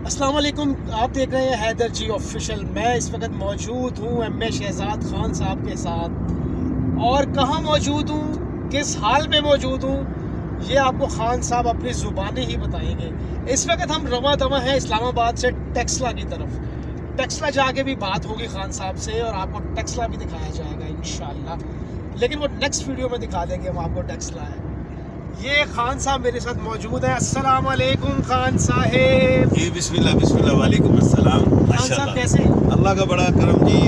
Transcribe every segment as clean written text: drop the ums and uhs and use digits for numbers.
السلام علیکم، آپ دیکھ رہے ہیں حیدر جی آفیشیل۔ میں اس وقت موجود ہوں ایم اے شہزاد خان صاحب کے ساتھ، اور کہاں موجود ہوں، کس حال میں موجود ہوں، یہ آپ کو خان صاحب اپنی زبانیں ہی بتائیں گے۔ اس وقت ہم رواں دواں ہیں اسلام آباد سے ٹیکسلا کی طرف۔ ٹیکسلا جا کے بھی بات ہوگی خان صاحب سے، اور آپ کو ٹیکسلا بھی دکھایا جائے گا انشاءاللہ، لیکن وہ نیکسٹ ویڈیو میں دکھا دیں گے ہم آپ کو ٹیکسلا ہے۔ یہ خان صاحب میرے ساتھ موجود ہیں۔ السلام علیکم خان صاحب۔ جی بسم اللہ وعلیکم السلام۔ خان صاحب کیسے ہیں؟ اللہ کا بڑا کرم جی،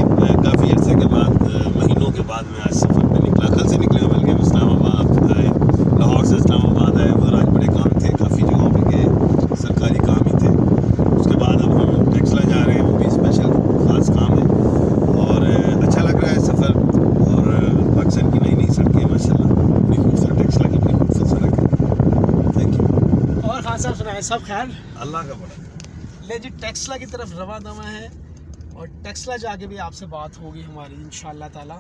کافی عرصے کے بعد، مہینوں کے بعد میں آج سفر پہ نکلا۔ کل سے نکلے بلکہ اسلام آباد آئے، لاہور سے اسلام آباد آئے، ادھر آج بڑے کام تھے، کافی جگہوں پہ گئے، سرکاری کام ہی تھے۔ اس کے بعد اب ہم ٹیکسلا جا رہے ہیں، وہ بھی اسپیشل خاص کام ہے، اور اچھا لگ رہا ہے سفر۔ اور پاکستان کی نئی نئی سڑکیں ماشاء اللہ بڑی خوبصورت، ٹیکسلا کی بڑی خوبصورت سڑک ہے۔ Thank you. اور خان صاحب سنائیں، سب خیر؟ اللہ کا بڑا لے جی، ٹیکسلا کی طرف رواں دواں ہے، اور ٹیکسلا جا کے بھی آپ سے بات ہوگی ہماری انشاءاللہ تعالی۔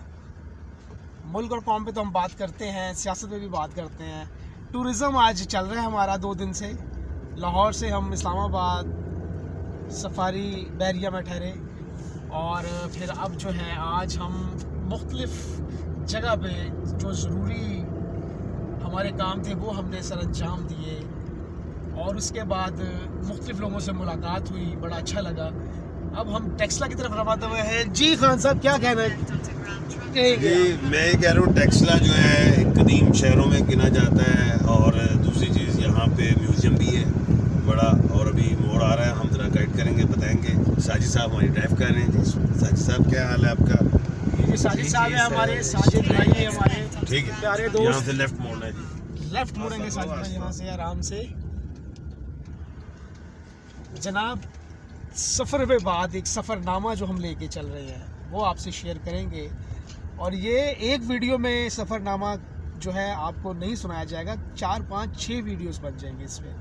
ملک اور قوم پہ تو ہم بات کرتے ہیں، سیاست پہ بھی بات کرتے ہیں۔ ٹورزم آج چل رہا ہے ہمارا 2 دن سے۔ لاہور سے ہم اسلام آباد سفاری بحریہ میں ٹھہرے، اور پھر اب جو ہے آج ہم مختلف جگہ پہ جو ضروری ہمارے کام تھے وہ ہم نے سر انجام دیے، اور اس کے بعد مختلف لوگوں سے ملاقات ہوئی، بڑا اچھا لگا۔ اب ہم ٹیکسلا کی طرف روانہ ہوئے ہیں۔ جی خان صاحب کیا کہنا ہے؟ جی میں یہ کہہ رہا ہوں، ٹیکسلا جو ہے قدیم شہروں میں گنا جاتا ہے، اور دوسری چیز یہاں پہ میوزیم بھی ہے بڑا، اور ابھی موڑ آ رہا ہے، ہم ذرا گائیڈ کریں گے، بتائیں گے۔ ساجد صاحب ہماری ڈرائیو کر رہے ہیں۔ جی ساجد صاحب کیا حال ہے آپ کا؟ یہ ساجد صاحب ہیں ہمارے، ساجد بھائی ہیں ہمارے ٹھیک ہے، پیارے یہاں دوست۔ سے لیفٹ موڑنا ہے جی، لیفٹ مڑیں گے ساجد بھائی یہاں سے آرام سے۔ جناب، سفر پہ بعد ایک سفر نامہ جو ہم لے کے چل رہے ہیں وہ آپ سے شیئر کریں گے، اور یہ ایک ویڈیو میں سفر نامہ جو ہے آپ کو نہیں سنایا جائے گا، 4 5 6 ویڈیوز بن جائیں گے اس میں،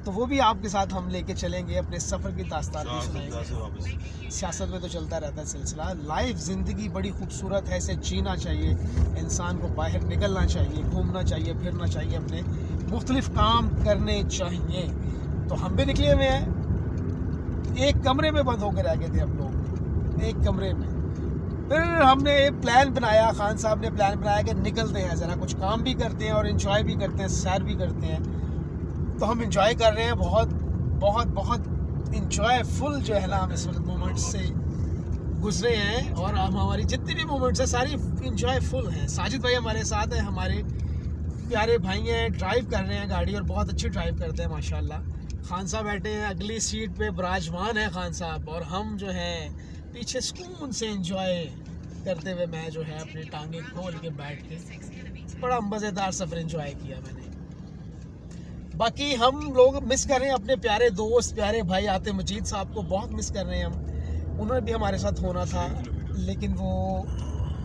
تو وہ بھی آپ کے ساتھ ہم لے کے چلیں گے، اپنے سفر کی داستان بھی سنائیں گے۔ سیاست میں تو چلتا رہتا ہے سلسلہ، لائف زندگی بڑی خوبصورت ہے، اسے جینا چاہیے، انسان کو باہر نکلنا چاہیے، گھومنا چاہیے، پھرنا چاہیے، اپنے مختلف کام کرنے چاہیے۔ تو ہم بھی نکلے ہوئے ہیں، ایک کمرے میں بند ہو کے رہ گئے تھے ہم لوگ، ایک کمرے میں۔ پھر ہم نے ایک پلان بنایا، خان صاحب نے پلان بنایا کہ نکلتے ہیں، ذرا کچھ کام بھی کرتے ہیں اور انجوائے بھی کرتے ہیں، سیر بھی کرتے ہیں۔ تو ہم انجوائے کر رہے ہیں، بہت بہت بہت انجوائے فل جو ہے نا، ہم اس وقت مومنٹس سے گزرے ہیں، اور ہماری جتنی بھی مومنٹس ہیں ساری انجوائے فل ہیں۔ ساجد بھائی ہمارے ساتھ ہیں، ہمارے پیارے بھائی ہیں، ڈرائیو کر رہے ہیں گاڑی، اور بہت اچھی ڈرائیو کرتے ہیں ماشاءاللہ۔ خان صاحب بیٹھے ہیں اگلی سیٹ پہ، براجمان ہے خان صاحب، اور ہم جو ہیں پیچھے سکون سے انجوائے کرتے ہوئے، میں جو ہے اپنی ٹانگیں کھول کے بیٹھ کے بڑا مزیدار سفر انجوائے کیا میں نے۔ باقی ہم لوگ مس کر رہے ہیں اپنے پیارے دوست، پیارے بھائی عاطف مجید صاحب کو بہت مس کر رہے ہیں ہم۔ انہوں نے بھی ہمارے ساتھ ہونا تھا، لیکن وہ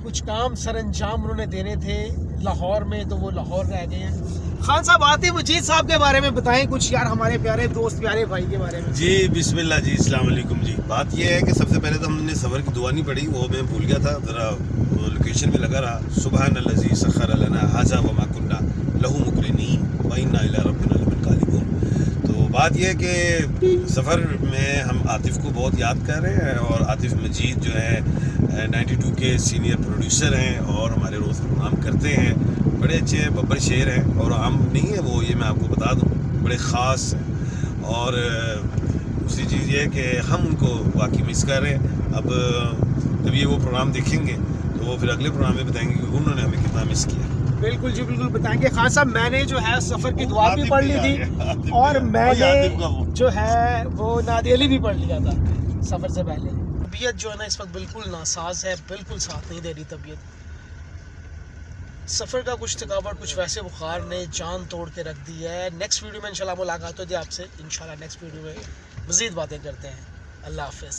کچھ کام سر انجام انہوں نے دینے تھے لاہور میں، تو وہ لاہور رہ گئے ہیں۔ خان صاحب، عاطف مجید صاحب کے بارے میں بتائیں کچھ یار، ہمارے پیارے دوست، پیارے بھائی کے بارے میں۔ جی بسم اللہ جی، السلام علیکم جی۔ بات یہ ہے کہ سب سے پہلے تو ہم نے سفر کی دعا نہیں پڑھی، وہ میں بھول گیا تھا، ذرا لوکیشن میں لگا رہا۔ سبحان الذی سخر لنا ھذا وما کنا لہ مقرنین وانا الی ربنا لمنقلبون۔ تو بات یہ ہے کہ سفر میں ہم عاطف کو بہت یاد کر رہے ہیں، اور عاطف مجید جو ہے 92 کے سینئر پروڈیوسر ہیں، اور ہمارے روز پروگرام کرتے ہیں، بڑے اچھے ببر شیر ہیں، اور عام نہیں ہے وہ، یہ میں آپ کو بتا دوں، بڑے خاص ہیں۔ اور دوسری چیز یہ ہے کہ ہم ان کو واقعی مس کر رہے ہیں۔ اب جب یہ وہ پروگرام دیکھیں گے تو وہ پھر اگلے پروگرام میں بتائیں گے کہ انہوں نے ہمیں کتنا مس کیا۔ بالکل جی، بالکل بتائیں گے خان صاحب۔ میں نے جو ہے سفر کی دعا بھی پڑھ لی تھی، اور میں نے جو ہے وہ نادی علی بھی پڑھ لیا تھا سفر سے پہلے۔ طبیعت جو ہے نا اس وقت بالکل ناساز ہے، بالکل ساتھ نہیں دے رہی طبیعت۔ سفر کا کچھ تھکاوٹ، کچھ ویسے بخار نے جان توڑ کے رکھ دی ہے۔ نیکسٹ ویڈیو میں انشاءاللہ ملاقات ہوتی ہے آپ سے، انشاءاللہ نیکسٹ ویڈیو میں مزید باتیں کرتے ہیں۔ اللہ حافظ۔